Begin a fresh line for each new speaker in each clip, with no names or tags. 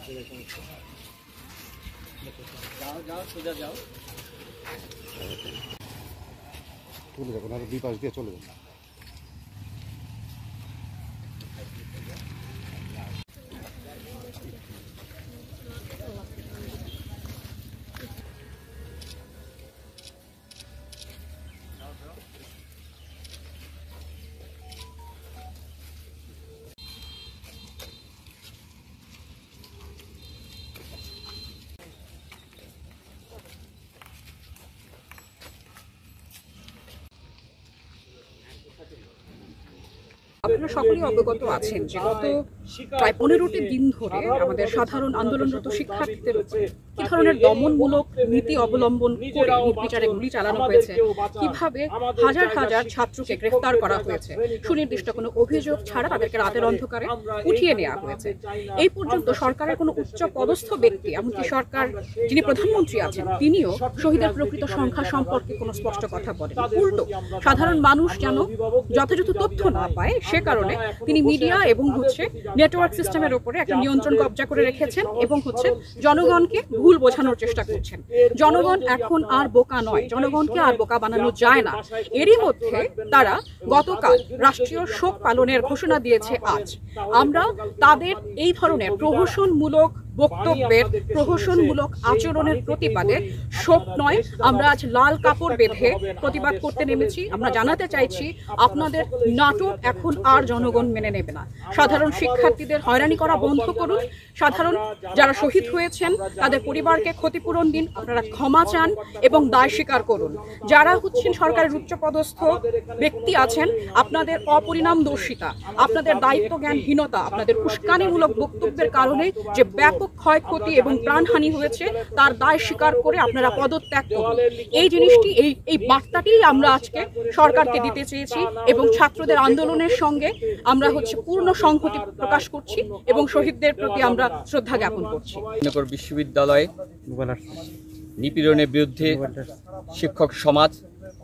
চলে যাবেন, আরো দুই পাশ দিয়ে চলে যাবেন।
আপনারা সকলেই অবগত আছেন যে গত প্রায় 15টি দিন ধরে আমাদের সাধারণ আন্দোলনরত শিক্ষার্থীদের উপরে কি ধরনের দমনমূলক নীতি অবলম্বন করে নির্বিচারে গুলি চালানো হয়েছে, কিভাবে হাজার হাজার ছাত্রকে গ্রেফতার করা হয়েছে, সুনির্দিষ্ট কোনো অভিযোগ ছাড়া তাদেরকে রাতের অন্ধকারে উঠিয়ে নেওয়া হয়েছে। এই পর্যন্ত সরকারের কোনো উচ্চ পদস্থ ব্যক্তি, এমনকি সরকার যিনি প্রধানমন্ত্রী আছেন তিনিও শহীদের প্রকৃত সংখ্যা সম্পর্কে কোনো স্পষ্ট কথা বলেন। উল্টো সাধারণ মানুষ যেন যথাযথ তথ্য না পায় সে কারণে তিনি মিডিয়া এবং নেটওয়ার্ক সিস্টেমের উপরে একটা নিয়ন্ত্রণ কবজা করে রেখেছেন এবং জনগণকে ভুল বোঝানোর চেষ্টা করছেন। জনগণ এখন আর বোকা নয়, জনগণকে আর বোকা বানানো যায় না। এরই মধ্যে তারা গতকাল রাষ্ট্রীয় শোক পালনের ঘোষণা দিয়েছে। আজ আমরা তাদের এই ধরনের প্রহসনমূলক বক্তব্যের, প্রহসনমূলক আচরণের প্রতিবাদে শোক নয়, আমরা আজ লাল কাপড় বেঁধে প্রতিবাদ করতে নেমেছি। আমরা জানাতে চাইছি আপনাদের নাটক এখন আর জনগণ মেনে নেবে না। সাধারণ শিক্ষার্থীদের হয়রানি করা বন্ধ করুন, সাধারণ যারা শহীদ হয়েছেন তাদের পরিবারকে ক্ষতিপূরণ দিন, আপনারা ক্ষমা চান এবং দায় স্বীকার করুন। যারা সরকারের উচ্চপদস্থ ব্যক্তি আছেন আপনাদের অপরিণামদর্শিতা, আপনাদের দায়িত্ব জ্ঞানহীনতা, আপনাদের উস্কানিমূলক বক্তব্যের কারণে যে ব্যাপক ক্ষয়ক্ষতি এবং প্রাণহানি হয়েছে তার দায় স্বীকার করে আপনারা পদত্যাগ করুন। এই জিনিসটি, এই বার্তাটি আমরা আজকে সরকারকে দিতে চেয়েছি এবং ছাত্রদের আন্দোলনের সঙ্গে আমরা পূর্ণ সংহতি প্রকাশ করছি এবং শহীদদের প্রতি আমরা শ্রদ্ধা জ্ঞাপন করছি।
বিশ্ববিদ্যালয়ে নিপীড়নের বিরুদ্ধে শিক্ষক সমাজ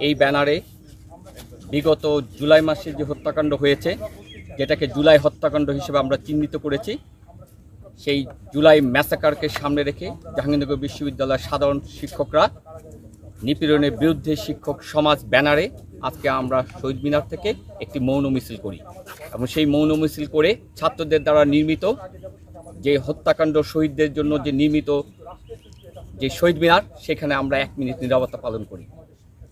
এই ব্যানারে বিগত জুলাই মাসে যে হত্যাকাণ্ড হয়েছে, যেটাকে জুলাই হত্যাকাণ্ড হিসেবে আমরা চিহ্নিত করেছি, সেই জুলাই ম্যাসাকারকে সামনে রেখে জাহাঙ্গীরনগর বিশ্ববিদ্যালয়ের সাধারণ শিক্ষকরা নিপীড়নের বিরুদ্ধে শিক্ষক সমাজ ব্যানারে আজকে আমরা শহীদ মিনার থেকে একটি মৌন মিছিল করি এবং সেই মৌন মিছিল করে ছাত্রদের দ্বারা নির্মিত যে হত্যাকাণ্ড শহীদদের জন্য যে নির্মিত যে শহীদ মিনার, সেখানে আমরা 1 মিনিট নীরবতা পালন করি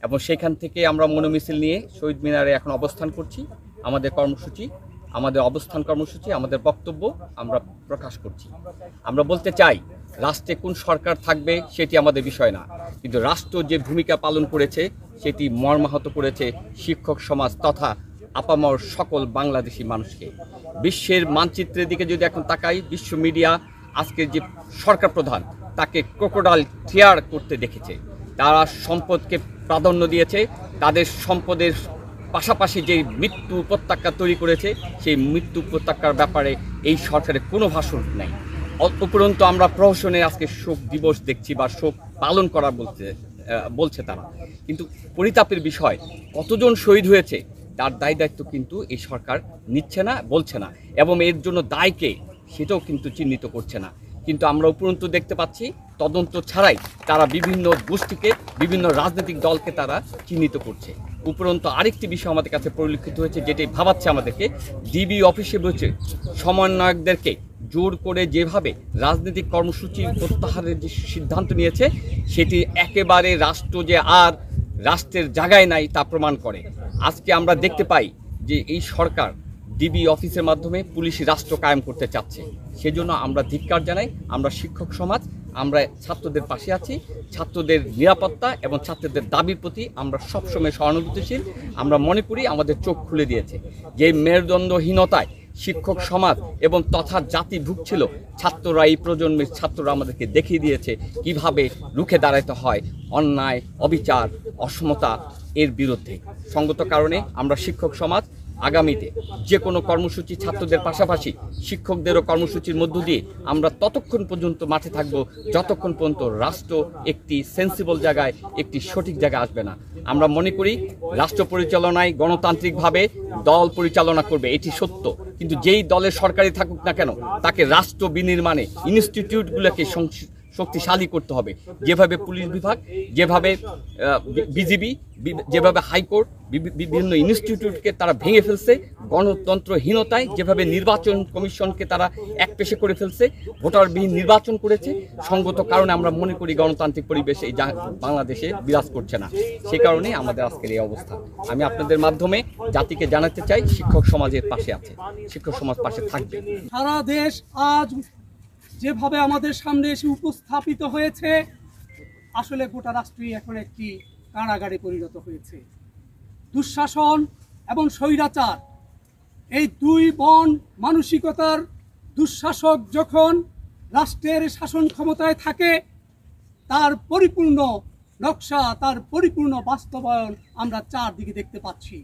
এবং সেখান থেকে আমরা মৌন মিছিল নিয়ে শহীদ মিনারে এখন অবস্থান করছি। আমাদের কর্মসূচি, আমাদের অবস্থান কর্মসূচি, আমাদের বক্তব্য আমরা প্রকাশ করছি। আমরা বলতে চাই, রাষ্ট্রে কোন সরকার থাকবে সেটি আমাদের বিষয় না, কিন্তু রাষ্ট্র যে ভূমিকা পালন করেছে সেটি মর্মাহত করেছে শিক্ষক সমাজ তথা আপামর সকল বাংলাদেশি মানুষকে। বিশ্বের মানচিত্রের দিকে যদি এখন তাকাই, বিশ্ব মিডিয়া আজকের যে সরকার প্রধান তাকে ক্রোকোডাইল টিয়ার করতে দেখেছে। তারা সম্পদকে প্রাধান্য দিয়েছে, তাদের সম্পদের পাশাপাশি যে মৃত্যু উপত্যকা তৈরি করেছে সেই মৃত্যু উপত্যকার ব্যাপারে এই সরকারের কোনো ভাষণ নেই। উপরন্তু আমরা প্রহসনে আজকে শোক দিবস দেখছি বা শোক পালন করা বলছে তারা, কিন্তু পরিতাপের বিষয় কতজন শহীদ হয়েছে তার দায় দায়িত্ব কিন্তু এই সরকার নিচ্ছে না, বলছে না এবং এর জন্য দায়কে সেটাও কিন্তু চিহ্নিত করছে না। কিন্তু আমরা উপরন্তু দেখতে পাচ্ছি তদন্ত ছাড়াই তারা বিভিন্ন গোষ্ঠীকে, বিভিন্ন রাজনৈতিক দলকে তারা চিহ্নিত করছে। উপরন্তু আরেকটি বিষয় আমাদের কাছে পরিলক্ষিত হয়েছে, যেটাই ভাবাচ্ছে আমাদেরকে, ডিবি অফিসে বসে সমন্বয়কদেরকে জোর করে যেভাবে রাজনৈতিক কর্মসূচি প্রত্যাহারের যে সিদ্ধান্ত নিয়েছে সেটি একেবারে রাষ্ট্র যে আর রাষ্ট্রের জায়গায় নাই তা প্রমাণ করে। আজকে আমরা দেখতে পাই যে এই সরকার ডিবি অফিসের মাধ্যমে পুলিশি রাষ্ট্র কায়েম করতে চাচ্ছে। সেজন্য আমরা ধিক্কার জানাই। আমরা শিক্ষক সমাজ, আমরা ছাত্রদের পাশে আছি। ছাত্রদের নিরাপত্তা এবং ছাত্রদের দাবির প্রতি আমরা সবসময় সহানুভূতিশীল। আমরা মনে করি আমাদের চোখ খুলে দিয়েছে যে মেরুদণ্ডহীনতায় শিক্ষক সমাজ এবং তথা জাতি ভুগছিল, ছাত্ররা, এই প্রজন্মের ছাত্ররা আমাদেরকে দেখিয়ে দিয়েছে কিভাবে রুখে দাঁড়াতে হয় অন্যায়, অবিচার, অসমতা এর বিরুদ্ধে। সঙ্গত কারণে আমরা শিক্ষক সমাজ আগামীতে যে কোনো কর্মসূচি ছাত্রদের পাশাপাশি শিক্ষকদেরও কর্মসূচির মধ্য দিয়ে আমরা ততক্ষণ পর্যন্ত মাঠে থাকব যতক্ষণ পর্যন্ত রাষ্ট্র একটি সেন্সিবল জায়গায়, একটি সঠিক জায়গায় আসবে না। আমরা মনে করি রাষ্ট্র পরিচালনায় গণতান্ত্রিকভাবে দল পরিচালনা করবে, এটি সত্য, কিন্তু যেই দলের সরকারি থাকুক না কেন তাকে রাষ্ট্র বিনির্মাণে ইনস্টিটিউটগুলোকে শক্তিশালী করতে হবে। যেভাবে পুলিশ বিভাগ, যেভাবে বিজিবি, যেভাবে হাইকোর্ট বিভিন্ন ইনস্টিটিউটকে তারা ভেঙে ফেলছে, গণতন্ত্রহীনতায় যেভাবে নির্বাচন কমিশনকে তারা একপেশে করে ফেলছে, ভোটারবিহীন নির্বাচন করেছে, সঙ্গত কারণে আমরা মনে করি গণতান্ত্রিক পরিবেশ এই বাংলাদেশে বিরাজ করছে না। সে কারণেই আমাদের আজকের এই অবস্থা। আমি আপনাদের মাধ্যমে জাতিকে জানাতে চাই শিক্ষক সমাজের পাশে আছে, শিক্ষক সমাজ পাশে থাকবে।
সারা দেশ আজ যেভাবে আমাদের সামনে এসে উপস্থাপিত হয়েছে, আসলে গোটা রাষ্ট্রই এখন একটি কারাগারে পরিণত হয়েছে। দুঃশাসন এবং স্বৈরাচার, এই দুই বন মানসিকতার দুঃশাসক যখন রাষ্ট্রের শাসন ক্ষমতায় থাকে, তার পরিপূর্ণ নকশা, তার পরিপূর্ণ বাস্তবায়ন আমরা চারদিকে দেখতে পাচ্ছি।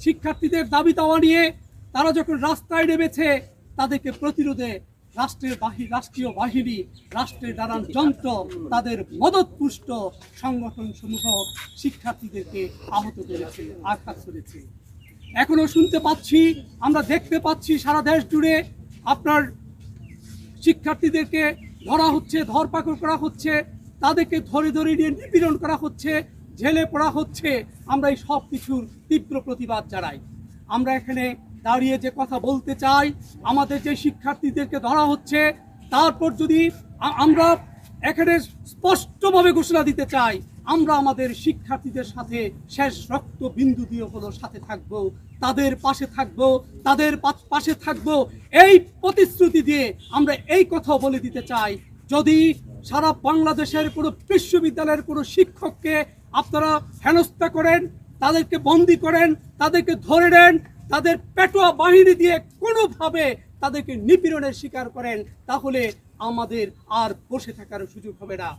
শিক্ষার্থীদের দাবি দাওয়া নিয়ে তারা যখন রাস্তায় নেমেছে, তাদেরকে প্রতিরোধে রাষ্ট্রীয় বাহিনী, রাষ্ট্রের নানান যন্ত্র, তাদের মদতপুষ্ট সংগঠনসমূহ শিক্ষার্থীদেরকে আহত করেছে, আঘাত করেছে। এখনো শুনতে পাচ্ছি, আমরা দেখতে পাচ্ছি সারা দেশ জুড়ে আপনার শিক্ষার্থীদেরকে ধরা হচ্ছে, ধরপাকড় করা হচ্ছে, তাদেরকে ধরে ধরে নিয়ে নিপীড়ন করা হচ্ছে, জেলে পড়া হচ্ছে। আমরা এই সব কিছুর তীব্র প্রতিবাদ জানাই। আমরা এখানে দাঁড়িয়ে যে কথা বলতে চাই, আমাদের যে শিক্ষার্থীদেরকে ধরা হচ্ছে, তারপর যদি আমরা এখানে স্পষ্টভাবে ঘোষণা দিতে চাই, আমরা আমাদের শিক্ষার্থীদের সাথে শেষ রক্ত বিন্দু দিয়ে হলো সাথে থাকবো, তাদের পাশে থাকবো, তাদের পাশে থাকবো। এই প্রতিশ্রুতি দিয়ে আমরা এই কথা বলে দিতে চাই, যদি সারা বাংলাদেশের কোনো বিশ্ববিদ্যালয়ের কোনো শিক্ষককে আপনারা হেনস্থা করেন, তাদেরকে বন্দি করেন, তাদেরকে ধরে নেন, তাদের পেটোয়া বাহিনী দিয়ে কোনোভাবে তাদেরকে নিপীড়নের শিকার করেন, তাহলে আমাদের আর বসে থাকার সুযোগ হবে না।